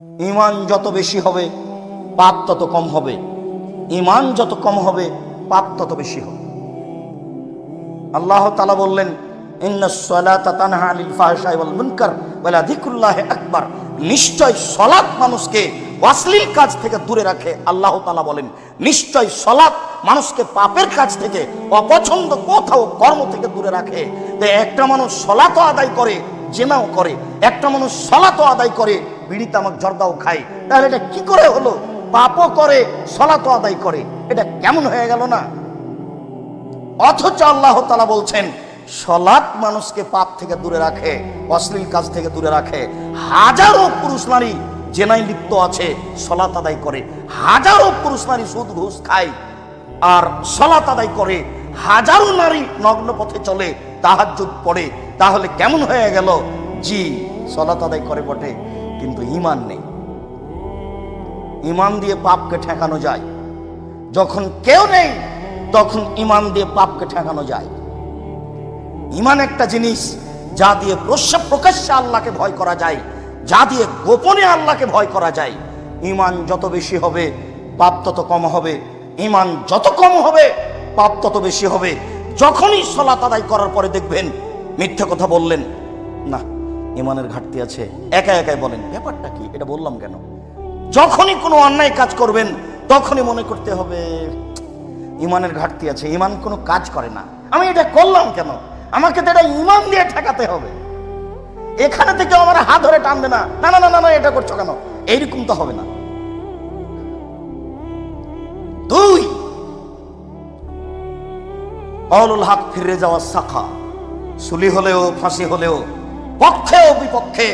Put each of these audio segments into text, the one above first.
ঈমান যত বেশি হবে পাপ তত কম হবে, ঈমান যত কম হবে পাপ তত বেশি হবে। আল্লাহ তাআলা বললেন, ইন্নাস সালাতা তানহা আনিল ফাহশাই ওয়াল মুনকার ওয়া লাযিকরুল্লাহি আকবার। নিশ্চয় সালাত মানুষকে অশ্লীল কাজ থেকে দূরে রাখে। আল্লাহ তাআলা বলেন, নিশ্চয় সালাত মানুষকে পাপের কাজ থেকে, অপছন্দ কথা ও কর্ম থেকে দূরে রাখে। তো একটা মানুষ সালাতও আদায় করে, জিনাও করে, একটা মানুষ সালাতও আদায় করে, বিড়ি তামাক জর্দাও খায়, তাহলে এটা কি করে হলো? পাপও করে, সালাতও আদায় করে, এটা কেমন হয়ে গেল না? অথচ আল্লাহ তাআলা বলছেন, সালাত মানুষকে পাপ থেকে দূরে রাখে, অশ্লীল কাজ থেকে দূরে রাখে। হাজারো পুরুষ নারী জেনায় লিপ্ত আছে, সালাত আদায় করে। হাজারো পুরুষ নারী সুদ ঘুষ খায় আর সালাত আদায় করে। হাজারো নারী নগ্ন পথে চলে, তাহাজ্জুদ পড়ে। তাহলে কেমন হয়ে গেল? জি, সালাত আদায় করে বটে, কিন্তু ঈমান নেই। ঈমান দিয়ে পাপকে ঠেকানো যায়। যখন কেউ নেই তখন ঈমান দিয়ে পাপকে ঠেকানো যায়। ঈমান একটা জিনিস যা দিয়ে প্রকাশ্যে আল্লাহকে ভয় করা যায়, যা দিয়ে গোপনে আল্লাহকে ভয় করা যায়। ঈমান যত বেশি হবে পাপ তত কম হবে, ঈমান যত কম হবে পাপ তত বেশি হবে। যখনই সালাত আদায় করার পরে দেখবেন মিথ্যে কথা বললেন, না ঈমানের ঘাটতি আছে, একা একাই বলেন ব্যাপারটা কি, এটা বললাম কেন? যখনই কোনো অন্যায় কাজ করবেন তখনই মনে করতে হবে ঈমানের ঘাটতি আছে, ঈমান কোনো কাজ করে না, আমি এটা করলাম কেন? আমাকে তো এটা ঈমান দিয়ে ঠেকাতে হবে। এখানে থেকে আমার হাত ধরে টানবে না, না না না না এটা করছো কেন, এইরকম তো হবে না। দুই, কওলুল হক, ফিরে যাওয়া শাখা। সুলি হলেও ফাঁসি হলেও পক্ষে ও বিপক্ষে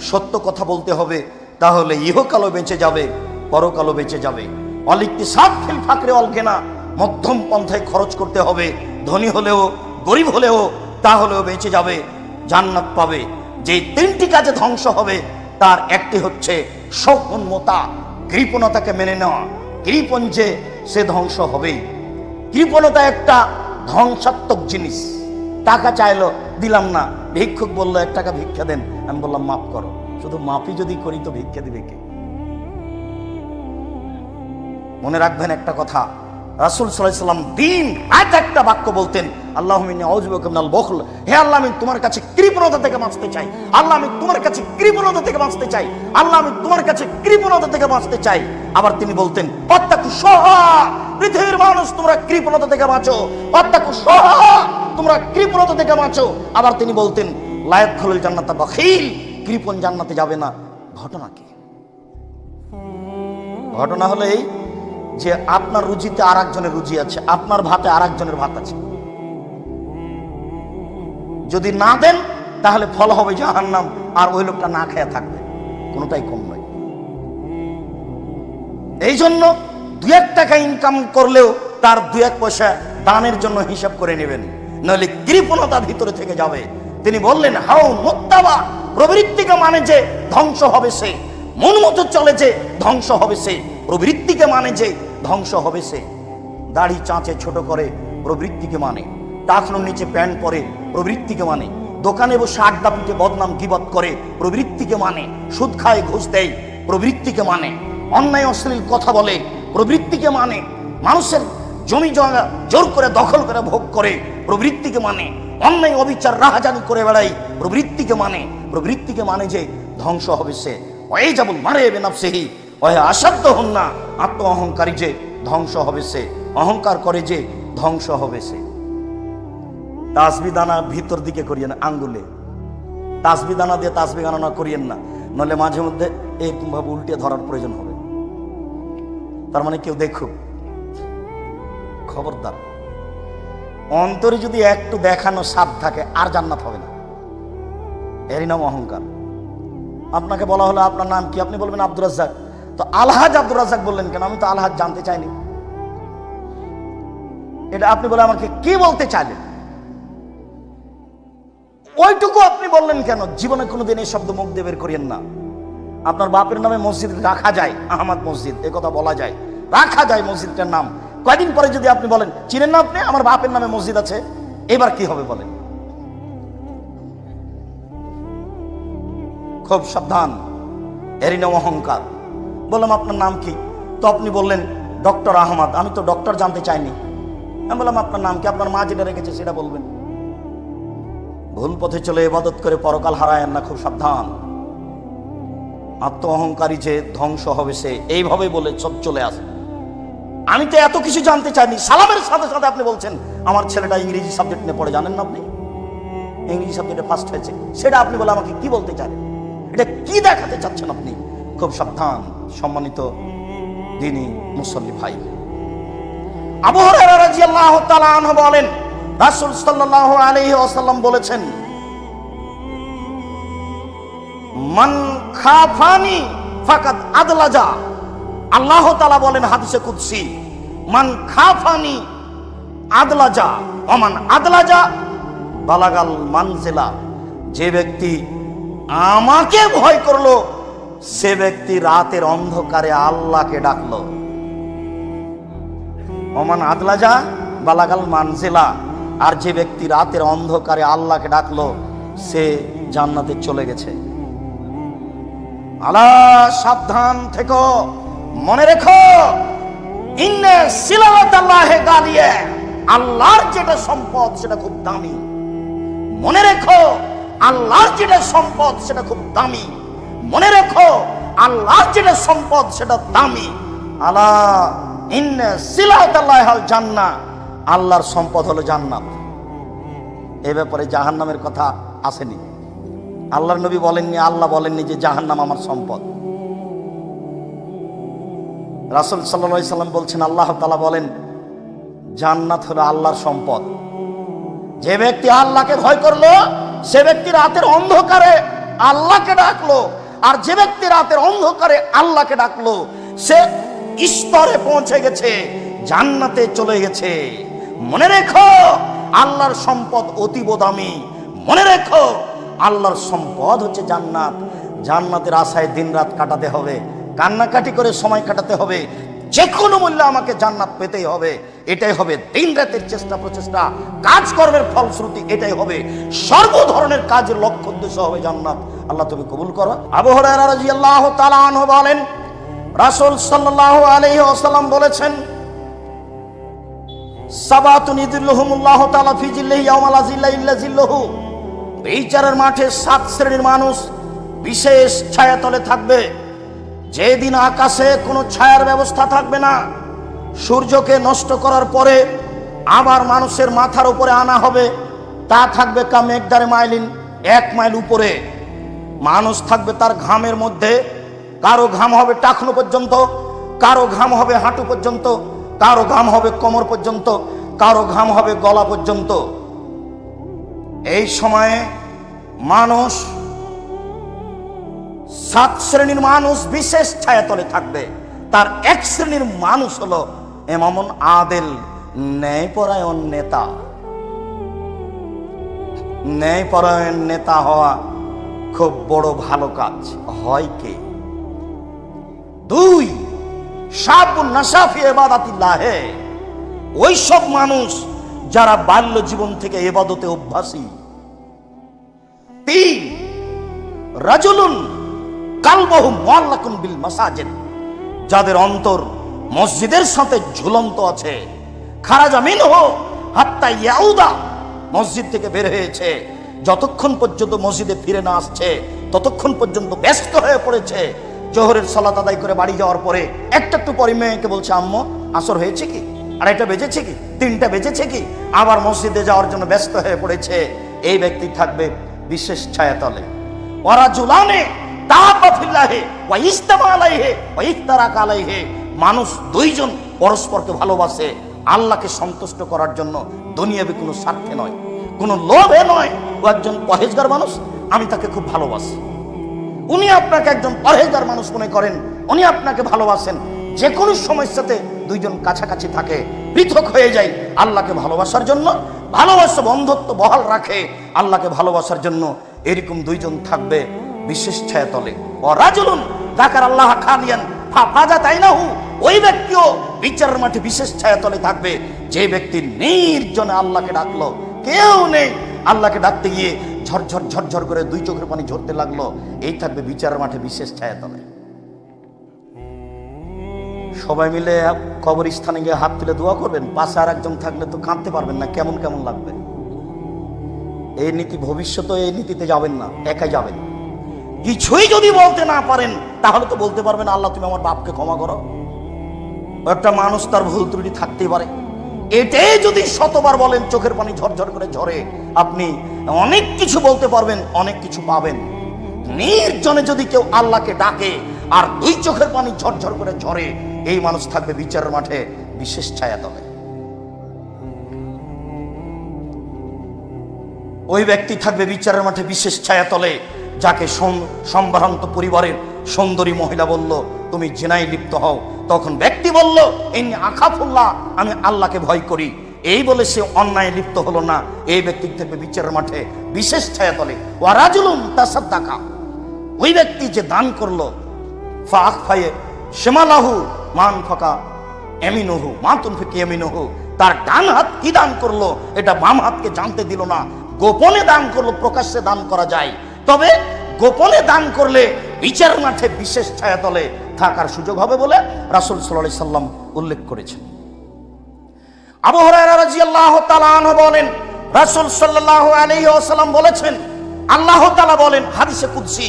সত্য কথা বলতে হবে, তাহলে ইহকালও বেঁচে যাবে, পরকালও বেঁচে যাবে। অলিকতিসাদ ফিল ফাকরে অল গিনা, মধ্যম পন্থায় খরচ করতে হবে। ধনী হলেও গরিব হলেও তাহলেও বেঁচে যাবে, জান্নাত পাবে। যে তিনটি কাজে ধ্বংস হবে তার একটি হচ্ছে সৌম্যতা, কৃপণতাকে মেনে নেওয়া। কৃপণ যে সে ধ্বংস হবেই। কৃপণতা একটা ধ্বংসাত্মক জিনিস। টাকা চাইলো, দিলাম না। ভিক্ষুক বললো 1 টাকা ভিক্ষা দেন, আমি বললাম মাফ করো। শুধু মাফি যদি করি তো ভিক্ষা দিবে কে? মনে রাখবেন একটা কথা, রাসূল সাল্লাল্লাহু আলাইহি ওয়াসাল্লাম দিন রাত একটা বাক্য বলতেন, আল্লাহুম্মা ইন্নী আউযু বিকা মিনাল বুখল। হে আল্লাহ, আমি তোমার কাছে কৃপণতা থেকে বাঁচতে চাই। আল্লাহ, আমি তোমার কাছে কৃপণতা থেকে বাঁচতে চাই। আল্লাহ, আমি তোমার কাছে কৃপণতা থেকে বাঁচতে চাই। আবার তিনি বলতেন, ওয়াত্তাকু শুহা, পৃথিবীর মানুষ তোমরা কৃপণতা থেকে বাঁচো। ওয়াত্তাকু শুহা, তোমরা কৃপণতা থেকে বাঁচো। আবার তিনি বলতেন, লা ইয়াদখুলুল জান্নাতা বাখিল, কৃপণ জান্নাতে যাবে না। ঘটনা কি? ঘটনা হলো এই যে আপনার রুজিতে আর একজনের রুজি আছে, আপনার ভাতে আর একজনের ভাত আছে। যদি না দেন তাহলে ফল হবে জাহান্নাম, আর ওই লোকটা না খেয়ে থাকবে। কোনোটাই কম নয়। এই জন্য 2-1 টাকা ইনকাম করলেও তার 2-1 পয়সা দানের জন্য হিসাব করে নেবেন, নইলে কৃপণতা ভিতরে থেকে যাবে। তিনি বললেন, হাও মুত্তাবা, প্রবৃত্তিকে মানে যে ধ্বংস হবে সে, মন মতো চলে যে ধ্বংস হবে সে, প্রবৃত্তিকে মানে যে ধ্বংস হবে সে। দাড়ি চাঁচে ছোট করে প্রবৃত্তিকে মানে, টাকনুর নিচে প্যান্ট পরে প্রবৃত্তিকে মানে, দোকানে বসে আড্ডা পিটে বদনাম গীবত করে প্রবৃত্তিকে মানে, সুদ খায় ঘুষ দেয় প্রবৃত্তিকে মানে, অন্যায় অশ্লীল কথা বলে প্রবৃত্তিকে মানে, মানুষের জমি জমা জোর করে দখল করে ভোগ করে প্রবৃত্তিকে মানে, অন্যায় অবিচার রাহাজানি করে বেড়াই প্রবৃত্তিকে মানে। প্রবৃত্তিকে মানে যে ধ্বংস হবে সে। ওই যাবুল মারে বেনাফসিহি ওয়া আসাদ্দ হুন্না, আত্ম অহংকারী যে ধ্বংস হবে সে, অহংকার করে যে ধ্বংস হবে সে। তাসবি দানা ভিতর দিকে করিয়েন, আঙ্গুলে তাসবি দানা দিয়ে তাসবি গণনা করিয়েন না, নলে মাঝে মধ্যে এরকম ভাবে উল্টে ধরার প্রয়োজন হবে। তার মানে কেউ দেখুক, খবরদার। অন্তরে যদি একটু দেখানো স্বাদ থাকে আর জান্নাত হবে না। এরই নাম অহংকার। আপনাকে বলা হলো আপনার নাম কি, আপনি বলবেন আব্দুর রাজ্জাক। তো আলহাজ আব্দুর রাজ্জাক বললেন কেন? আমি তো আলহাজ জানতে চাইনি। এটা আপনি বলে আমাকে কি বলতে চাইলেন, ওইটুকু আপনি বললেন কেন? জীবনে কোনোদিন এই শব্দ মুখ দিয়ে বের করিয়েন না। আপনার বাপের নামে মসজিদ রাখা যায়, আহমদ মসজিদ, এ কথা বলা যায়, রাখা যায় মসজিদটার নাম। কয়দিন পরে যদি আপনি বলেন, চিনেন না আপনি, আমার বাপের নামে মসজিদ আছে, এবার কি হবে বলেন? খুব সাবধান। এরই নাম অহংকার। বললাম আপনার নাম কি? তো আপনি বললেন ডক্টর আহমদ। আমি তো ডক্টর জানতে চাইনি। আমি বললাম আপনার নাম কি? আপনার মা যেটা রেখেছে সেটা বলবেন। ভুল পথে চলে ইবাদত করে পরকাল হারায়েন না, খুব সাবধান। আত্ম অহংকারী যে ধ্বংস হবে সে, এইভাবে বলে সব চলে আসে। আমি তো এত কিছু জানতে চাইনি। সালামের সাথে সাথে আপনি বলছেন আমার ছেলেটা ইংরেজি সাবজেক্ট নিয়ে পড়ে, জানেন না আপনি ইংরেজি সাবজেক্টে ফার্স্ট হয়েছে, সেটা আপনি বলে আমাকে কি বলতে চান? এটা কি দেখাতে চাচ্ছেন আপনি? খুব সাবধান সম্মানিত দ্বীনি মুসল্লি ভাই। আবু হুরায়রা রাদিয়াল্লাহু তাআলা আনহু বলেন, রাসূল সাল্লাল্লাহু আলাইহি ওয়াসাল্লাম বলেছেন, মান খাফানি ফাকাদ আদলাজা। আল্লাহ তাআলা বলেন হাদিসে কুদসি, মান খাফানি আদলাজা ওমান আদলাজা বালাগাল মানজিলা। যে ব্যক্তি আমাকে ভয় করলো সে ব্যক্তি রাতের অন্ধকারে আল্লাহকে ডাকলো। ওমান আদলাজা বালাগাল মানজিলা। আর যে ব্যক্তি রাতের অন্ধকারে আল্লাহকে ডাকলো সে জান্নাতে চলে গেছে। আলা সাবধান থেকো, মনে রেখো, ইন্নে সিলাতাল্লাহি গালিয়া। আল্লাহর যেটা সম্পদ সেটা খুব দামি। মনে রেখো আল্লাহর যেটা সম্পদ সেটা খুব দামি। মনে রেখো আল্লাহর যেটা সম্পদ সেটা দামি। আলা ইন্নে সিলাতাল্লাহিল জান্নাহ। আল্লাহর সম্পদ হলো জান্নাত। এ ব্যাপারে জাহান্নামের কথা আসেনি। আল্লাহর নবী বলেননি, আল্লাহ বলেননি যে জাহান্নাম আমার সম্পদ। রাসূল সাল্লাল্লাহু আলাইহি সাল্লাম বলছেন, আল্লাহ তাআলা বলেন জান্নাত হলো আল্লাহর সম্পদ। যে ব্যক্তি আল্লাহকে ভয় করলো সে ব্যক্তি রাতের অন্ধকারে আল্লাহকে ডাকলো। আর যে ব্যক্তি রাতের অন্ধকারে আল্লাহকে ডাকলো সে স্তরে পৌঁছে গেছে, জান্নাতে চলে গেছে। মনে রেখো আল্লাহর সম্পদ অতীব দামি। মনে রেখো আল্লাহর সম্পদ হচ্ছে জান্নাত। জান্নাতের আশায় দিন রাত কাটাতে হবে, কান্নাকাটি করে সময় কাটাতে হবে। যে কোনো মূল্যে আমাকে জান্নাত পেতেই হবে। এটাই হবে দিন রাতের চেষ্টা প্রচেষ্টা, কাজকর্মের ফলশ্রুতি এটাই হবে। সর্ব ধরনের কাজের লক্ষ্য উদ্দেশ্য হবে জান্নাত। আল্লাহ তুমি কবুল করো। আবু হুরায়রা রাদিয়াল্লাহু তাআলা আনহু বলেন, রাসূল সাল্লাল্লাহু আলাইহি ওয়াসাল্লাম বলেছেন, সাবাতুন ইযিল্লুহুমুল্লাহু তাআলা ফি জিল্লিহি ইয়াওমা লা জিল্লা ইল্লা জিল্লুহু। বিচারের মাঠে 7 শ্রেণীর মানুষ বিশেষ ছায়াতলে থাকবে। যেদিন আকাশে কোনো ছায়ার ব্যবস্থা থাকবে না, সূর্যকে নষ্ট করার পরে আবার মানুষের মাথার উপরে আনা হবে, তা থাকবে কা মেঘদারে মাইলিন, 1 মাইল উপরে। মানুষ থাকবে তার ঘামের মধ্যে। কারো ঘাম হবে টাকনো পর্যন্ত, কারো ঘাম হবে হাঁটু পর্যন্ত, কারো ঘাম হবে কোমর পর্যন্ত, কারো ঘাম হবে গলা পর্যন্ত। এই সময়ে মানুষ 7 শ্রেণীর মানুষ বিশেষ ছায়াতলে থাকবে। তার 1 শ্রেণীর মানুষ হলো ইমামুন আদিল, ন্যায়পরায়ণ নেতা। ন্যায়পরায়ণ নেতা হওয়া খুব বড় ভালো কাজ। হয় কে? 2 শাবুন নাশা ফি ইবাদাতিল্লাহ। ওই সব মানুষ যারা বাল্য জীবন থেকে ইবাদতে অভ্যাসী। 3 রাজুলুন কালবহু মুআল্লাকুন বিল মাসাজিদ। যাদের অন্তর মসজিদের সাথে ঝুলন্ত আছে। খারাজা মিনহু হাত্তা ইয়াউদা। মসজিদ থেকে বের হয়েছে, যতক্ষণ পর্যন্ত মসজিদে ফিরে না আসছে ততক্ষণ পর্যন্ত ব্যস্ত হয়ে পড়েছে। জোহরের সালাত আদায় করে বাড়ি যাওয়ার পরে একটু পরে মেয়েকে বলছে, আম্মু আসর হয়েছে কি, 2টা বেজেছে কি, 3টা বেজেছে কি, আবার মসজিদে যাওয়ার জন্য ব্যস্ত হয়ে পড়েছে। এই ব্যক্তি থাকবে বিশেষ ছায়াতলে। ওয়ারাজুলানে তাআবা ফিল্লাহি ওয়া ইস্তামা আলাইহি ওয়া ইফতারাকা আলাইহি। মানুষ 2 জন পরস্পরকে ভালোবাসে আল্লাহকে সন্তুষ্ট করার জন্য, দুনিয়াবি কোনো স্বার্থে নয়, কোনো লোভে নয়। ও একজন পরহেজগার মানুষ, আমি তাকে খুব ভালোবাসি। উনি আপনাকে একজন পরহেজগার মানুষ মনে করেন, উনি আপনাকে ভালোবাসেন। যে কোনো সমস্যাতে 2 জন কাছাকাছি থাকে, পৃথক হয়ে যায় আল্লাহকে ভালোবাসার জন্য। ভালোবাসা বন্ধুত্ব বহাল রাখে আল্লাহকে ভালোবাসার জন্য। এরকম 2 জন থাকবে বিশেষ ছায়াতলে। ও রাজুলুন যাকার আল্লাহ খালিয়ান ফাফাজা তাইনাহু। ওই ব্যক্তিও বিচারের মাঠে বিশেষ ছায়াতলে থাকবে। যে ব্যক্তি নির্জনে আল্লাহকে ডাকলো, কেউ নেই, আল্লাহকে ডাকতে গিয়ে ঝরঝর ঝরঝর করে 2 চোখের পানি ঝরতে লাগলো, এই থাকবে বিচারের মাঠে বিশেষ ছায়াতলে। সবাই মিলে কবরস্থানে গিয়ে হাত তুলে দোয়া করবেন, পাশে আর একজন থাকলে তো কাঁদতে পারবেন না, কেমন কেমন লাগবে। এই নীতি ভবিষ্যতে এই নীতিতে যাবেন না, একাই যাবেন। কিছুই যদি বলতে না পারেন তাহলে তো বলতে পারবেন আল্লাহ তুমি আমার বাপকে ক্ষমা করো। একটা মানুষ তার ভুল ত্রুটি থাকতেই পারে, এটাই যদি শতবার বলেন চোখের পানি ঝরঝর করে ঝরে, আপনি অনেক কিছু বলতে পারবেন, অনেক কিছু পাবেন। নির্জনে যদি কেউ আল্লাহকে ডাকে আর দুই চোখের পানি ঝরঝর করে ঝরে, এই মানুষ থাকবে বিচারের মাঠে বিশেষ ছায়াতলে। ওই ব্যক্তি থাকবে বিচারের মাঠে বিশেষ ছায়াতলে যাকে সম্ভ্রান্ত পরিবারের সুন্দরী মহিলা বলল তুমি জিনায় লিপ্ত হও, তখন ব্যক্তি বলল ইন্নী আখাফুল্লাহ, আমি আল্লাহকে ভয় করি। এই বলে সে অন্যায় লিপ্ত হলো না, এই ব্যক্তি থাকবে বিচারের মাঠে বিশেষ ছায়াতলে। ওয়া রাজুলুন তাসাদ্দাকা, ওই ব্যক্তি যে দান করলো, ফাআখফায়ে শিমালাহু মান ফাকা ইয়ামিনুহু মা তুনফিকু ইয়ামিনুহু, তার ডান হাত কি দান করলো এটা বাম হাতকে জানতে দিল না। গোপনে দান করলো, প্রকাশ্যে দান করা যায়, তবে গোপনে দান করলে বিচার মাঠে বিশেষ ছায়াতলে থাকার সুযোগ হবে বলে রাসূল সাল্লাল্লাহু আলাইহি সাল্লাম উল্লেখ করেছেন। আবু হুরায়রা রাদিয়াল্লাহু তাআলা আনহু বলেন রাসূল সাল্লাল্লাহু আলাইহি ওয়াসাল্লাম বলেছেন, আল্লাহ তাআলা বলেন হাদিসে কুদসি,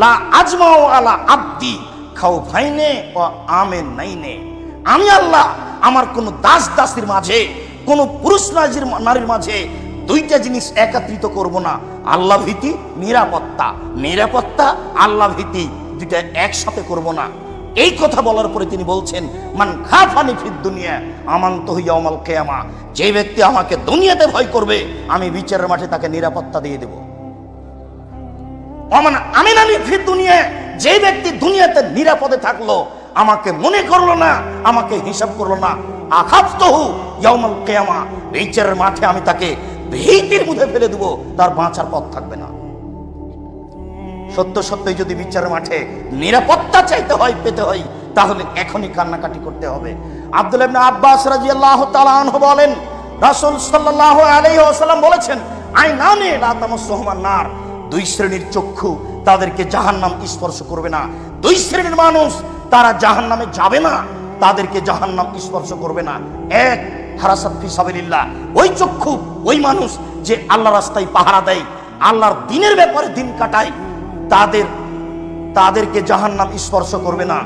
লা আজমাউ আলা আবদি খাউফাইনে ওয়া আমিনাইনে, আমি আল্লাহ আমার কোন দাস দাসীর মাঝে, কোন পুরুষ নারীর মাঝে দুইটা জিনিস একত্রিত করব না, আল্লাহ ভীতি নিরাপত্তা, নিরাপত্তা আল্লাহ ভীতি, দুইটা একসাথে করব না। এই কথা বলার পরে তিনি বলছেন মান খাফানি ফিদ দুনিয়া আমানতুহু ইয়াউমাল কিয়ামা, যে ব্যক্তি আমাকে দুনিয়াতে ভয় করবে আমি বিচারের মাঠে তাকে নিরাপত্তা দিয়ে দেব। ওমান আমিনানি ফিদ দুনিয়া, যে ব্যক্তি দুনিয়াতে নিরাপদে থাকলো, আমাকে মনে করলো না, আমাকে হিসাব করলো না, আখাফতুহু ইয়াউমাল কিয়ামা, বিচারের মাঠে আমি তাকে ভীতির মধ্যে ফেলে দেব, তার বাঁচার পথ থাকবে না। সত্য সত্যই যদি বিচারের মাঠে নিরাপত্তা চাইতে হয়, পেতে হয়, তাহলে এখনই কান্নাকাটি করতে হবে। আব্দুল্লাহ ইবনে আব্বাস রাদিয়াল্লাহু তাআলা আনহু বলেন রাসূল সাল্লাল্লাহু আলাইহি ওয়াসাল্লাম বলেছেন আইনানে লা তামাসসুহুমান নার, দুই শ্রেণীর চক্ষু তাদেরকে জাহান্নাম স্পর্শ করবে না। দুই শ্রেণীর মানুষ তারা জাহান্নামে যাবে না, তাদেরকে জাহান্নাম স্পর্শ করবে না। এক, হারাসাত ফি সাবিলিল্লাহ, ওই চক্ষু ওই মানুষ যে আল্লাহর রাস্তায় পাহারা দেয়, আল্লাহর দ্বীনের ব্যাপারে দিন কাটায়, তাদেরকে জাহান্নাম স্পর্শ করবে না।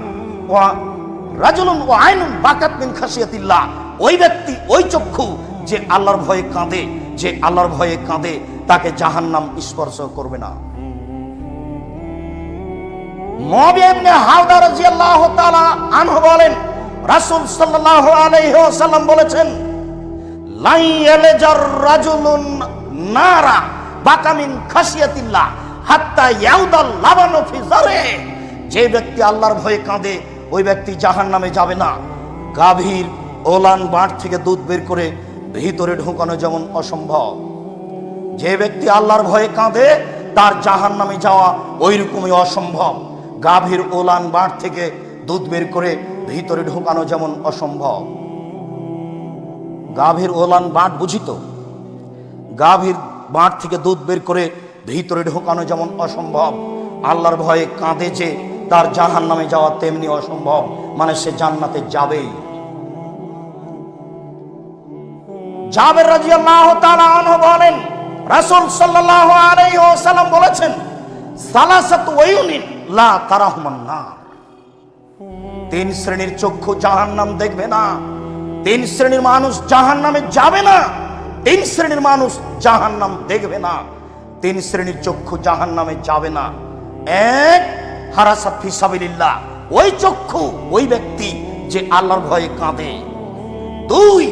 ওয়া রাজুলুন ওয়া আইনুন বাকাত মিন খাশিয়াতিল্লাহ, ওই ব্যক্তি ওই চক্ষু যে আল্লাহর ভয়ে কাঁদে, যে আল্লাহর ভয়ে কাঁদে, তাকে জাহান্নাম স্পর্শ করবে না। মুআবিয়া ইবনে হাওদা রাদিয়াল্লাহু তাআলা আনহু বলেন রাসূল সাল্লাল্লাহু আলাইহি ওয়াসাল্লাম বলেছেন লা ইয়ালজার রাজুলুন নারা বাকা মিন খাশিয়াতিল্লাহ হাত্তা ইয়াউদাল লাবানু ফি জারে, যে ব্যক্তি আল্লাহর ভয়ে কাঁদে ওই ব্যক্তি জাহান্নামে যাবে না। গাভীর ওলান বাঁট থেকে দুধ বের করে ভিতরে ঢোকানো যেমন অসম্ভব, যে ব্যক্তি আল্লাহর ভয়ে কাঁদে তার জাহান্নামে যাওয়া ওই রকমই অসম্ভব। গাভীর ওলান বাঁট থেকে দুধ বের করে ভিতরে ঢোকানো যেমন অসম্ভব। গাভীর ওলান বাঁট বুঝিত, গাভীর বাঁট থেকে দুধ বের করে ভিতরে ঢোকানো যেমন অসম্ভব, আল্লাহর ভয়ে কাঁদে যে তার জাহান্নামে যাওয়া তেমনি অসম্ভব, মানে সে জান্নাতে যাবেই। জাবের রাদিয়াল্লাহু তাআলা আনহু বলেন রাসূল সাল্লাল্লাহু আলাইহি ওয়াসাল্লাম বলেছেন সালাসাতু ওয়ায়ুনিন লা তারাহুমান নার, তিন শ্রেণীর চক্ষু জাহান্নাম দেখবে না, তিন শ্রেণীর মানুষ জাহান্নামে যাবে না, তিন শ্রেণীর মানুষ জাহান্নাম দেখবে না, তিন শ্রেণীর চক্ষু জাহান্নামে যাবে না। এক, হারাসাত ফি সাবিলিল্লাহ, ওই চক্ষু ওই ব্যক্তি যে আল্লাহর ভয়ে কাঁদে। দুই,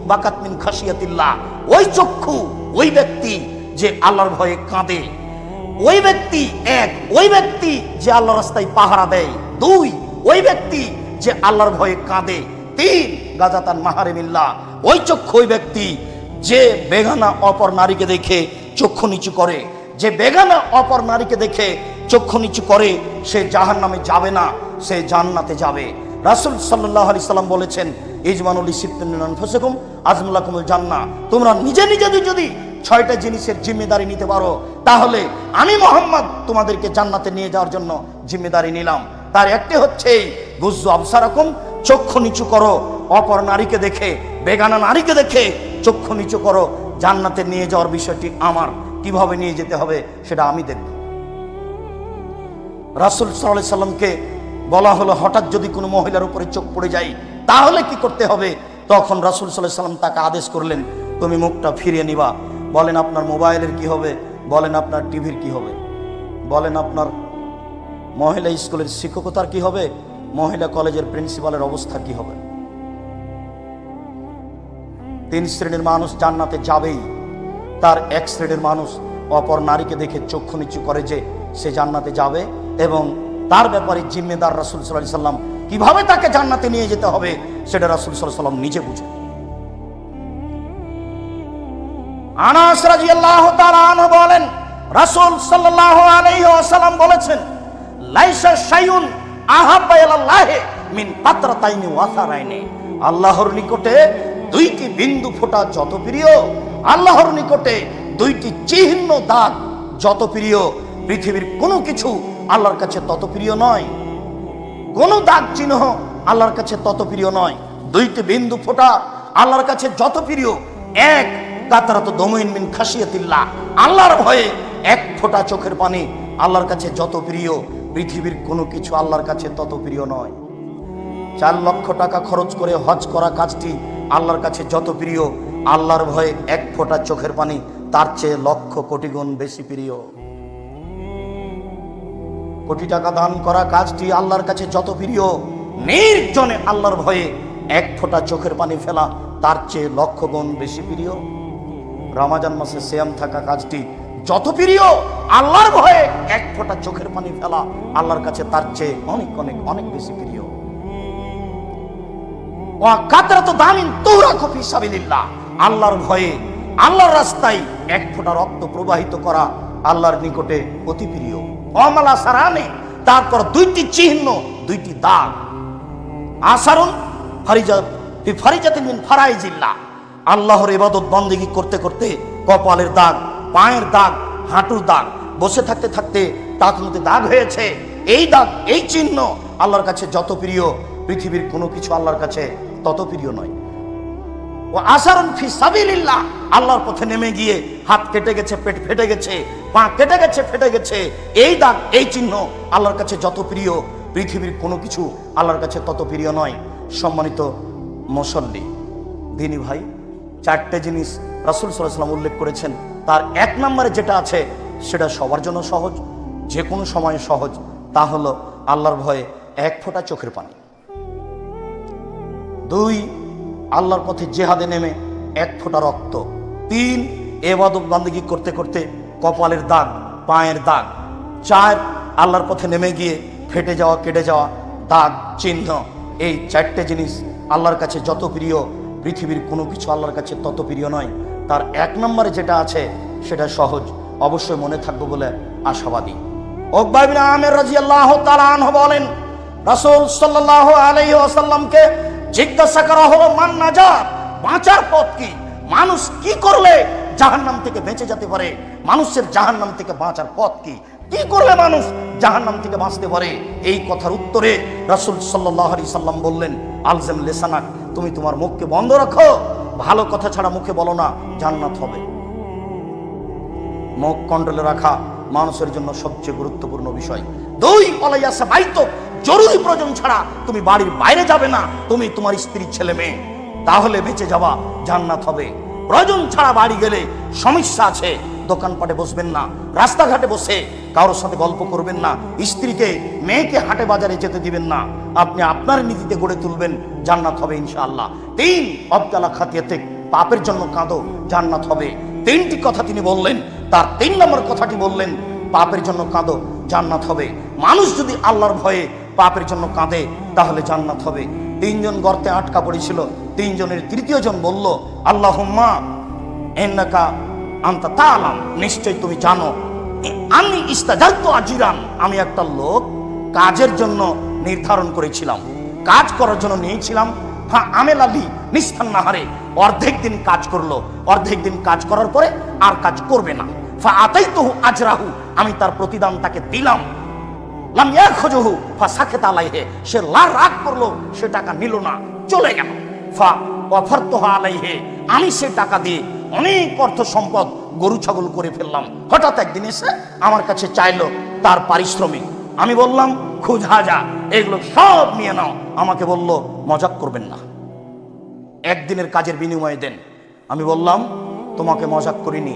বাকাত মিন খাশিয়াতিল্লাহ, ওই চক্ষু ওই ব্যক্তি যে আল্লাহর ভয়ে কাঁদে। ওই ব্যক্তি এক, ওই ব্যক্তি যে আল্লাহর রাস্তায় পাহারা দেয়। দুই, ওই ব্যক্তি যে আল্লাহর ভয়ে কাঁদে। তিন, গাজাতান মাহারিমিল্লাহ, ওই চক্ষু ওই ব্যক্তি যে বেগানা অপর নারীকে দেখে চক্ষু নিচু করে, যে বেগানা অপর নারীকে দেখে চক্ষু নিচু করে, সে জাহান্নামে যাবে না, সে জান্নাতে যাবে। রাসূল সাল্লাল্লাহু আলাইহি সাল্লাম বলেছেন ইজমানুল সিত্তিন মিন আনফুসিকুম আজমুলাকুমুল জান্নাহ, তোমরা নিজে নিজে যদি ছয়টা জিনিসের জিম্মেদারি নিতে পারো তাহলে আমি মুহাম্মদ তোমাদেরকে জান্নাতে নিয়ে যাওয়ার জন্য জিম্মেদারি নিলাম। তার একটি হচ্ছে গুজ্জু আবসারাকুম চক্ষু নিচু করো, অপর নারীকে দেখে, বেগানা নারীকে দেখে চক্ষু নিচু করো। জান্নাতে নিয়ে যাওয়ার বিষয়টি আমার, কিভাবে নিয়ে যেতে হবে সেটা আমি দেখব। রাসূল সাল্লাল্লাহু আলাইহি সাল্লামকে বলা হলো, হঠাৎ যদি কোনো মহিলার উপরে চোখ পড়ে যায় তাহলে কি করতে হবে? তখন রাসূল সাল্লাল্লাহু আলাইহি সাল্লাম তাকে আদেশ করলেন, তুমি মুখটা ফিরিয়ে নিবা। বলেন আপনার মোবাইলের কি হবে, বলেন আপনার টিভির কি হবে, বলেন আপনার মহিলা স্কুলের শিক্ষকতার কি হবে, মহিলা কলেজের প্রিন্সিপালের অবস্থা কি হবে? 3 শ্রেণীর মানুষ জান্নাতে যাবেই। তার 1 শ্রেণীর মানুষ অপর নারীকে দেখে চক্ষু নিচু করে যে সে জান্নাতে যাবে, এবং তার ব্যাপারে জিম্মেদার রাসূল সাল্লাল্লাহু আলাইহি সাল্লাম। কিভাবে তাকে জান্নাতে নিয়ে যেতে হবে সেটা রাসূল সাল্লাল্লাহু আলাইহি সাল্লাম নিজে বুঝেন। আনাস রাদিয়াল্লাহু তাআলা আনহু বলেন, রাসূল সাল্লাল্লাহু আলাইহি ওয়াসাল্লাম বলেছেন, লাইসা শাইউন আহাব্বা ইলাল্লাহি মিন কাতরাতাইনি ওয়া সারাইনি। আল্লাহর নিকটে 2টি বিন্দু ফোঁটা যত প্রিয়, আল্লাহর নিকটে 2টি চিহ্ন দাগ যত প্রিয়, পৃথিবীর কোনো কিছু আল্লাহর কাছে তত প্রিয় নয়। কোন দাগ চিহ্ন আল্লাহর কাছে তত প্রিয় নয়। 2টি বিন্দু ফোঁটা আল্লাহর কাছে যত প্রিয়, 1 কাতরাতু দামিন মিন খাশিয়াতিল্লাহ, আল্লাহর ভয়ে 1 ফোঁটা চোখের পানি আল্লাহর কাছে যত প্রিয়, পৃথিবীর কোনো কিছু আল্লাহর কাছে তত প্রিয় নয়। 4 লক্ষ টাকা খরচ করে হজ করা কাজটি আল্লাহর কাছে যত প্রিয়, আল্লাহর ভয়ে 1 ফোঁটা চোখের পানি তার চেয়ে লক্ষ কোটি গুণ বেশি প্রিয়। কোটি টাকা দান করা কাজটি আল্লাহর কাছে যত প্রিয়, নির্জনে আল্লাহর ভয়ে 1 ফোঁটা চোখের পানি ফেলা তার চেয়ে লক্ষ গুণ বেশি প্রিয়। রমজান মাসে সিয়াম থাকা কাজটি যত প্রিয়, আল্লাহর ভয়ে 1 ফোঁটা চোখের পানি ফেলা আল্লাহর কাছে তার চেয়ে অনেক অনেক অনেক বেশি প্রিয়। ওয়া কাতরাতু দামিন তুরাকু ফি সাবিলিল্লাহ, আল্লাহর ভয়ে আল্লাহর রাস্তায় 1 ফোঁটা রক্ত প্রবাহিত করা আল্লাহর নিকটে অতি প্রিয়। ওয়ামালা সারানে, তারপর 2টি চিহ্ন, 2টি দাগ। আসারুন ফারিজাতিন মিন ফারাইজিল্লাহ, আল্লাহর ইবাদত বন্দেগী করতে করতে কপালের দাগ, পায়ের দাগ, হাঁটুর দাগ, বসে থাকতে থাকতে টাকনুতে দাগ হয়েছে, এই দাগ, এই চিহ্ন আল্লাহর কাছে যত প্রিয়, পৃথিবীর কোনো কিছু আল্লাহর কাছে তত প্রিয় নয়। ও আসারুন ফি সাবিলিল্লাহ, আল্লাহর পথে নেমে গিয়ে হাত কেটে গেছে, পেট ফেটে গেছে, পা কেটে গেছে, ফেটে গেছে, এই দাগ, এই চিহ্ন আল্লাহর কাছে যত প্রিয়, পৃথিবীর কোনো কিছু আল্লাহর কাছে তত প্রিয় নয়। সম্মানিত মুসল্লি, দিনী ভাই, 4টে জিনিস রাসূল সাল্লাল্লাহু আলাইহি সাল্লাম উল্লেখ করেছেন। তার 1 নম্বরে যেটা আছে সেটা সবার জন্য সহজ, যে কোনো সময়ে সহজ, তা হলো আল্লাহর ভয়ে 1 ফোঁটা চোখের পানি। 2, আল্লাহর পথে জিহাদে নেমে 1 ফোঁটা রক্ত। 3, ইবাদত বন্দেগী করতে করতে কপালের দাগ, পায়ের দাগ। 4, আল্লাহর পথে নেমে গিয়ে ফেটে যাওয়া, কেটে যাওয়া দাগ, চিহ্ন। এই 4টে জিনিস আল্লাহর কাছে যত প্রিয়, পৃথিবীর কোনো কিছু আল্লাহর কাছে তত প্রিয় নয়। তার 1 নম্বরে যেটা আছে সেটা সহজ, অবশ্যই মনে থাকবে বলে আশাবাদী। উকবা ইবনে আমির রাদিয়াল্লাহু তাআলা আনহু বলেন, রাসূল সাল্লাল্লাহু আলাইহি ওয়াসাল্লামকে জিজ্ঞাসা করা হলো, মান নাজাত, বাঁচার পথ কি? মানুষ কি করলে জাহান্নাম থেকে বেঁচে যেতে পারে? মানুষের জাহান্নাম থেকে বাঁচার পথ কি? কি করলে মানুষ জাহান্নাম থেকে বাঁচতে পারে? এই কথার উত্তরে রাসূল সাল্লাল্লাহু আলাইহি সাল্লাম বললেন, আলজাম লিসানাক, তুমি তোমার মুখকে বন্ধ রাখো, ভালো কথা ছাড়া মুখে বলো না, জান্নাত হবে। মুখ কন্ট্রোলে রাখা মানুষের জন্য সবচেয়ে গুরুত্বপূর্ণ বিষয়। 2, ওয়ালাইয়াসা বাইত, জরুরি প্রয়োজন ছাড়া তুমি বাড়ির বাইরে যাবে না, তুমি তোমার স্ত্রী, ছেলে, মেয়ে, তাহলে বেঁচে যাওয়া, জান্নাত হবে। প্রয়োজন ছাড়া বাড়ি গেলে সমস্যা আছে, দোকানপাটে বসবেন না, রাস্তাঘাটে বসে কারোর সাথে গল্প করবেন না, স্ত্রীকে, মেয়েকে হাটে বাজারে যেতে দিবেন না, আপনি আপনার নীতিতে গড়ে তুলবেন, জান্নাত হবে ইনশাআল্লাহ। 3, অবতালা খাতিয়াতে, পাপের জন্য কাঁদো, জান্নাত হবে। 3টি কথা তিনি বললেন, তার 3 নম্বর কথাটি বললেন, পাপের জন্য কাঁদো, জান্নাত হবে। মানুষ যদি আল্লাহর ভয়ে পাপের জন্য কাঁদে তাহলে জান্নাত হবে। 3 জন গর্তে আটকা পড়েছিল, 3 জনের 3য় জন বলল, আল্লাহুম্মা ইন্নাকা আনতা তাআলাম, নিশ্চয় তুমি জানো, আমি ইস্তাজারতু আজিরান, আমি একটা লোক কাজের জন্য নির্ধারণ করেছিলাম, কাজ করার জন্য নিয়েছিলাম। আমেল আলী নিস্তান নাহারে, অর্ধেক দিন কাজ করলো, অর্ধেক দিন কাজ করার পরে আর কাজ করবে না। আতাইতুহু আজরাহু, আমি তার প্রতিদান তাকে দিলাম। লাম ইয়াখুজুহু ফাসাকাতা আলাইহি, সে রাগ করলো, সে টাকা নিল না, চলে গেল। ফা ওয়াফারতুহা আলাইহি, আমি সে টাকা দিয়ে অনেক অর্থ সম্পদ গরু ছাগল করে ফেললাম। হঠাৎ একদিন এসে আমার কাছে চাইলো তার পারিশ্রমিক। আমি বললাম খুজ হাজা, এগুলো সব নিয়ে নাও। আমাকে বলল মজাক করবেন না, একদিনের কাজের বিনিময়ে দেন। আমি বললাম তোমাকে মজাক করিনি,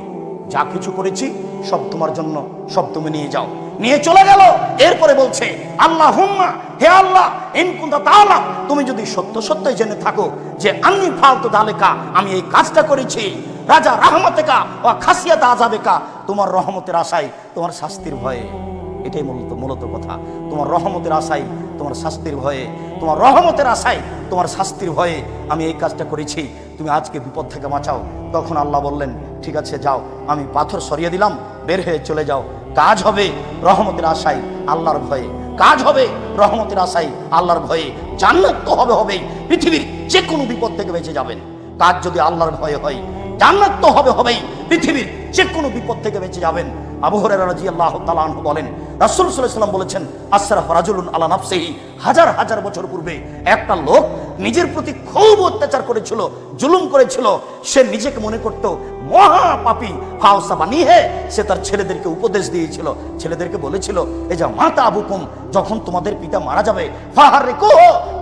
যা কিছু করেছি সব তোমার জন্য, সব তুমি নিয়ে যাও। নিয়ে চলে গেল। এরপরে বলছে আল্লাহুম্মা, হে আল্লাহ, ইন কুনতা তাআলাম, তুমি যদি সত্য সত্যই জেনে থাকো যে আমি ফালতু দালেকা, আমি এই কাজটা করেছি রাজা রাহমাতেকা ওয়া খাসিয়াত আযাবেকা, তোমার রহমতের আশায়, তোমার শাস্তির ভয়ে। এটাই মূলত কথা। তোমার রহমতের আশায়, তোমার শাস্তির ভয়ে, তোমার রহমতের আশায়, তোমার শাস্তির ভয়ে আমি এই কাজটা করেছি, তুমি আজকে বিপদ থেকে বাঁচাও। তখন আল্লাহ বললেন ঠিক আছে যাও, আমি পাথর সরিয়ে দিলাম, বের হয়ে চলে যাও। কাজ হবে রহমতের আশায়, আল্লাহর ভয়ে, কাজ হবে রহমতের আশায়, আল্লাহর ভয়ে। জান্নাত তো হবেই, পৃথিবীর যে কোনো বিপদ থেকে বেঁচে যাবেন। কাজ যদি আল্লাহর ভয়ে হয়, জান্নাত তো হবেই, পৃথিবীর যে কোনো বিপদ থেকে বেঁচে যাবেন। আবু হুরায়রা রাদিয়াল্লাহু তাআলা আনহু বলেন, রাসূল সাল্লাল্লাহু আলাইহি ওয়াসাল্লাম বলেছেন, আসরাফ রাজুলুন আলা নাফসিহি, হাজার হাজার বছর পূর্বে একটা লোক নিজের প্রতি খুব অত্যাচার করেছিল, জুলুম করেছিল। সে নিজেকে মনে করত মহা পাপী। ফাওসা বানিহে, সে তার ছেলেদেরকে উপদেশ দিয়েছিল, ছেলেদেরকে বলেছিল এই যে মাতা আবুকুম, যখন তোমাদের পিতা মারা যাবে, ফাহারিকু,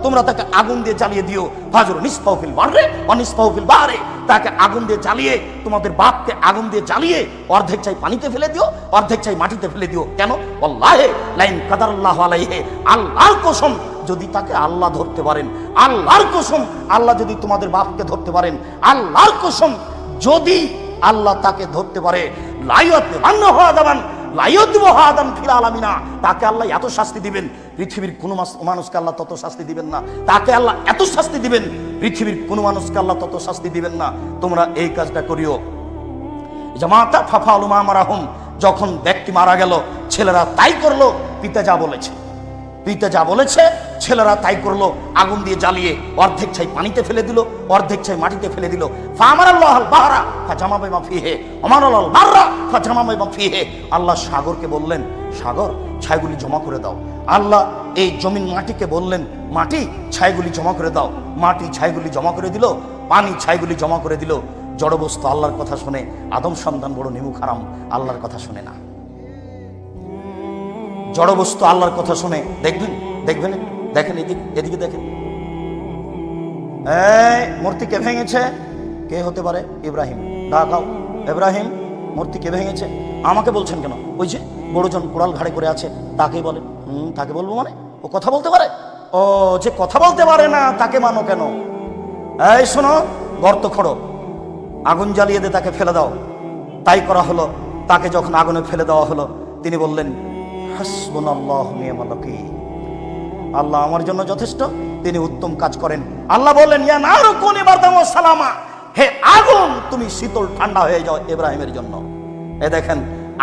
তোমরা তাকে আগুন দিয়ে জ্বালিয়ে দিও। ফাজর নিসফাউ ফিল বাররে ওয়া নিসফাউ ফিল বাহরে, তাকে আগুন দিয়ে জ্বালিয়ে, তোমাদের বাপকে আগুন দিয়ে জ্বালিয়ে অর্ধেক চাই পানিতে ফেলে দিও, অর্ধেক চাই মাটিতে ফেলে দিও। কেন? আল্লাহে লাইন কাদারাল্লাহু আলাইহি, আল্লাহর কসম যদি তাকে আল্লাহ ধরতে পারেন, আল্লাহর কসম আল্লাহ যদি তোমাদের বাপকে ধরতে পারেন, আল্লাহর কসম যদি আল্লাহ তাকে ধরতে পারে, তাকে আল্লাহ এত শাস্তি দিবেন, পৃথিবীর কোন মানুষকে আল্লাহ তত শাস্তি দিবেন না। তাকে আল্লাহ এত শাস্তি দিবেন, পৃথিবীর কোন মানুষকে আল্লাহ তত শাস্তি দিবেন না। তোমরা এই কাজটা করিও। জামাতা ফাফালু মা মারাহুম, যখন ব্যক্তি মারা গেল, ছেলেরা তাই করলো, পিতা যা বলেছে, পিতা যা বলেছে ছেলেরা তাই করলো। আগুন দিয়ে জ্বালিয়ে অর্ধেক ছাই পানিতে ফেলে দিল, অর্ধেক ছাই মাটিতে ফেলে দিল। ফামারাল্লাহুল বাহরা ফাজামা বাইমা ফিহি, আমারাল বাররা ফাজামা বাইমা ফিহি, আল্লাহ সাগরকে বললেন সাগর ছাইগুলি জমা করে দাও। আল্লাহ এই জমিন মাটিকে বললেন মাটি ছাইগুলি জমা করে দাও। মাটি ছাইগুলি জমা করে দিল, পানি ছাইগুলি জমা করে দিল। জড়বস্তু আল্লাহর কথা শুনে, আদম সন্তান বড় নিমুখ হারাম, আল্লাহর কথা শুনে না। জড়বস্তু আল্লাহর কথা শুনে, দেখবেন দেখবেন দেখেন, এদিকে দেখেন, এই মূর্তি কে ভেঙেছে? কে হতে পারে? ইব্রাহিম। ডাকাও, ইব্রাহিম মূর্তি কে ভেঙেছে? আমাকে বলছেন কেন? ওই যে বড়জন কোড়াল ঘাড়ে করে আছে, তাকেই বলে। তাকে বলবো মানে? ও কথা বলতে পারে? ও যে কথা বলতে পারে না তাকে মানো কেন? এই শোনো, গর্ত খোঁড়ো, আগুন জ্বালিয়ে দিয়ে তাকে ফেলে দাও। তাই করা হলো। তাকে যখন আগুনে ফেলে দেওয়া হলো, তিনি বললেন হাসবুনাল্লাহু নি'মাল ওয়াকিল, আল্লাহ আমার জন্য যথেষ্ট, তিনি উত্তম কাজ করেন। আল্লাহ বললেন ইয়া নারু কুনি বারদাম ওয়া সালামা, হে আগুন তুমি শীতল ঠান্ডা হয়ে যাও ইব্রাহিমের জন্য। এ দেখেন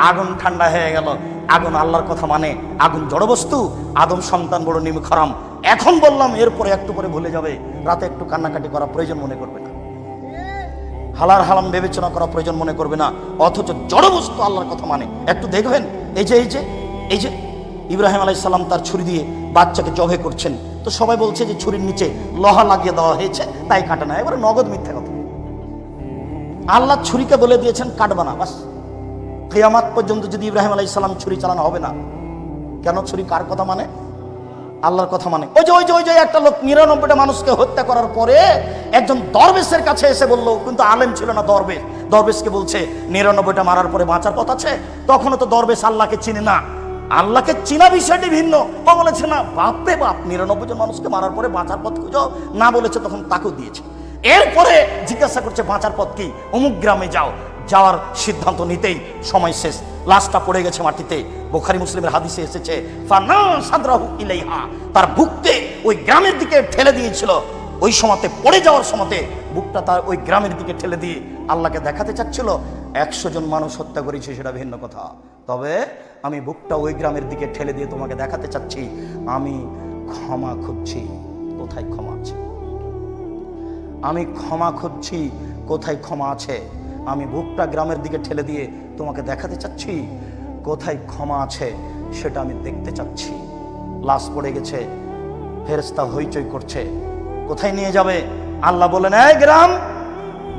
আগুন ঠান্ডা হয়ে গেল। আগুন আল্লাহর কথা মানে, আগুন জড়বস্তু, আদম সন্তান বড় নিমুখ হারাম। এখন বললাম, এরপরে একটু পরে ভুলে যাবে, রাতে একটু কান্নাকাটি করা প্রয়োজন মনে করবে না, হালাল হারাম বিবেচনা করা প্রয়োজন মনে করবে না, অথচ জড়বস্তু আল্লাহর কথা মানে। একটু দেখবেন এই যে ইব্রাহিম আলাইহিস সালাম তার ছুরি দিয়ে বাচ্চাকে জবে করছেন, তো সবাই বলছে যে ছুরির নিচে লোহা লাগিয়ে দেওয়া হয়েছে তাই কাটে না। এবারে নগদ মিথ্যা কথা। আল্লাহ ছুরিকে বলে দিয়েছেন কাটবা না, বাস। কিয়ামত পর্যন্ত যদি ইব্রাহিম আলাইহিস সালাম ছুরি চালানো হবে না। কেন? ছুরি কার কথা মানে? আল্লাহর কথা মানে। ওই যে একটা লোক 99টা মানুষকে হত্যা করার পরে একজন দরবেশের কাছে এসে বললো, কিন্তু আলেম ছিল না, দরবেশকে বলছে 99টা মারার পরে বাঁচার পথ আছে। তখনও তো দরবেশ আল্লাহকে চিনে না, আল্লাহকে চিনা বিষয়টি ভিন্ন। ও বলেছে না, বাপরে বাপ, 99 জন মানুষকে মারার পরে বাঁচার পথ খুঁজো না, বলেছে তখন তাকেও দিয়েছে। এরপরে জিজ্ঞাসা করছে বাঁচার পথ কি? অমুক গ্রামে যাও। যাওয়ার সিদ্ধান্ত নিতেই সময় শেষ, লাশটা পড়ে গেছে মাটিতে। বুখারী মুসলিমের হাদিসে এসেছে ফানা সাদরাহু ইলাইহা, তার বুককে ওই গ্রামের দিকে ঠেলে দিয়েছিল। ওই সময়তে পড়ে যাওয়ার সময়তে বুকটা তার ওই গ্রামের দিকে ঠেলে দিয়ে আল্লাহকে দেখাতে চাচ্ছিল 100 জন মানুষ হত্যা করেছে, সেটা ভিন্ন কথা। তবে আমি বুকটা ওই গ্রামের দিকে ঠেলে দিয়ে তোমাকে দেখাতে চাচ্ছি আমি ক্ষমা খুঁজছি, কোথায় ক্ষমা আছে? আমি ক্ষমা খুঁজছি, কোথায় ক্ষমা আছে? আমি বুকটা গ্রামের দিকে ঠেলে দিয়ে তোমাকে দেখাতে চাচ্ছি কোথায় ক্ষমা আছে। সেটা আমি দেখতে চাচ্ছি। লাশ পড়ে গেছে, ফেরেশতা হইচই করছে, কোথায় নিয়ে যাবে? আল্লাহ বলেন, এই গ্রাম,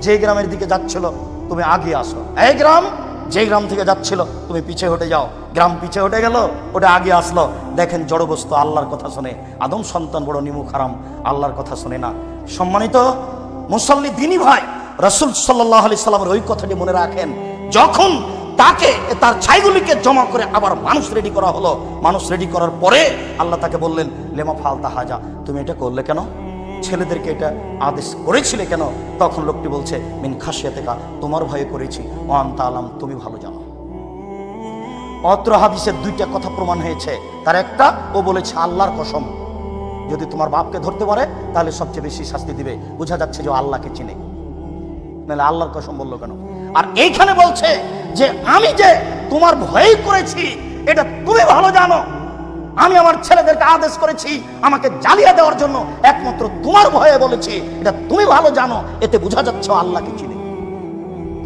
যে গ্রামের দিকে যাচ্ছিল তুমি আগে আসো। এই গ্রাম, যে গ্রাম থেকে যাচ্ছিল তুমি পিছে হটে যাও। গ্রাম পিছে হটে গেল, ওটা আগে আসলো। দেখেন জড়বস্তু আল্লাহর কথা শুনে, আদম সন্তান বড় নিমুখ হারাম, আল্লাহর কথা শুনে না। সম্মানিত মুসল্লি দিনী ভাই, রাসূল সাল্লাল্লাহু আলাইহি সাল্লামের ওই কথাটি মনে রাখেন। যখন তাকে তার ছাইগুলিকে জমা করে আবার মানুষ রেডি করা হলো, মানুষ রেডি করার পরে আল্লাহ তাকে বললেন, লেমা ফালতা হাজা, তুমি এটা করলে কেন? ছেলেদেরকে এটা আদেশ করেছিলে কেন? তখন লোকটি বলছে, মিন খাশিয়াতিকা, তোমার ভয়ে করেছি, ও আনতা আলাম, তুমি ভালো জানো। অত্র হাদিসের দুইটা কথা প্রমাণ হয়েছে। তার একটা, ও বলেছে আল্লাহর কসম, যদি তোমার বাপকে ধরতে পারে তাহলে সবচেয়ে বেশি শাস্তি দিবে। বোঝা যাচ্ছে যে আল্লাহকে চিনে, নাহলে আল্লাহর কসম বললো কেন? আর এইখানে বলছে যে আমি যে তোমার ভয় করেছি এটা তুমি ভালো জানো। আমি আমার ছেলেদেরকে আদেশ করেছি আমাকে জ্বালিয়ে দেওয়ার জন্য, একমাত্র তোমার ভয়ে বলেছি, এটা তুমি ভালো জানো। এতে বোঝা যাচ্ছে আল্লাহকে চিনে।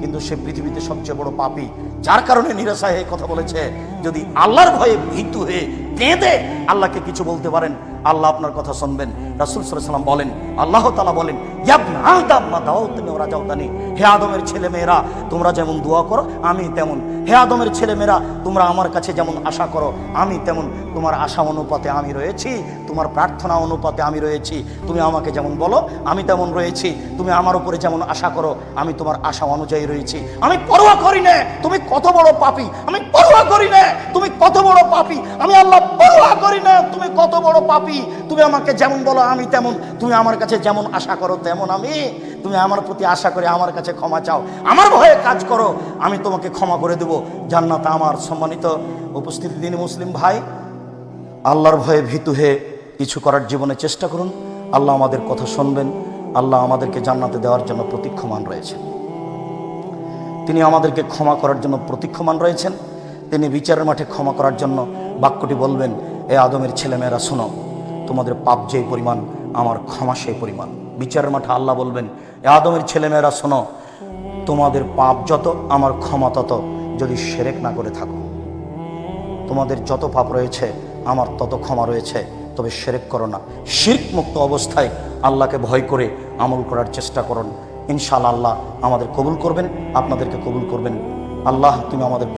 কিন্তু সে পৃথিবীতে সবচেয়ে বড় পাপী, যার কারণে নিরাশা হয়ে কথা বলেছে। যদি আল্লাহর ভয়ে ভীতু হয়ে কেঁদে আল্লাহকে কিছু বলতে পারেন, আল্লাহ আপনার কথা শুনবেন। রাসূল সাল্লাল্লাহু আলাইহি ওয়াসাল্লাম বলেন, আল্লাহ তাআলা বলেন, ইয়া ইবনা আদম মা দাওতানি ওয়া রাজাউতানি, হে আদমের ছেলে মেয়েরা তোমরা যেমন দোয়া করো আমি তেমন। হে আদমের ছেলে মেয়েরা তোমরা আমার কাছে যেমন আশা করো আমি তেমন। তোমার আশা অনুপাতে আমি রয়েছি, তোমার প্রার্থনা অনুপাতে আমি রয়েছি। তুমি আমাকে যেমন বলো আমি তেমন রয়েছি। তুমি আমার উপরে যেমন আশা করো আমি তোমার আশা অনুযায়ী রয়েছি। আমি পরোয়া করি না তুমি কত বড় পাপী, আমি পরোয়া করি না তুমি কত বড় পাপী, আমি আল্লাহ পরোয়া করি না তুমি কত বড় পাপী। তুমি আমাকে যেমন বলো আমি তেমন, তুমি আমার কাছে যেমন আশা করো তেমন আমি। তুমি আমার প্রতি আশা করে আমার কাছে ক্ষমা চাও, আমার ভয়ে কাজ করো, আমি তোমাকে ক্ষমা করে দেব, জান্নাত আমার। সম্মানিত উপস্থিতি দিনী মুসলিম ভাই, আল্লাহর ভয়ে ভীতু হয়ে কিছু করার জীবনে চেষ্টা করুন। আল্লাহ আমাদের কথা শুনবেন। আল্লাহ আমাদেরকে জান্নাতে দেওয়ার জন্য প্রতীক্ষমান রয়েছেন। তিনি আমাদেরকে ক্ষমা করার জন্য প্রতীক্ষমান রয়েছেন। তিনি বিচারের মাঠে ক্ষমা করার জন্য বাক্যটি বলবেন, এ আদমের ছেলেমেয়েরা শোনো, তোমাদের পাপ যেই পরিমাণ আমার ক্ষমা সেই পরিমাণ। বিচারের মাঠে আল্লাহ বলবেন, এ আদমের ছেলেমেয়েরা শোনো, তোমাদের পাপ যত আমার ক্ষমা তত, যদি শিরক না করে থাকো। তোমাদের যত পাপ রয়েছে আমার তত ক্ষমা রয়েছে, তবে শিরক করো না। শিরক মুক্ত অবস্থায় আল্লাহকে ভয় করে আমল করার চেষ্টা করুন। ইনশাআল্লাহ আল্লাহ আমাদের কবুল করবেন, আপনাদেরকে কবুল করবেন। আল্লাহ তুমি আমাদের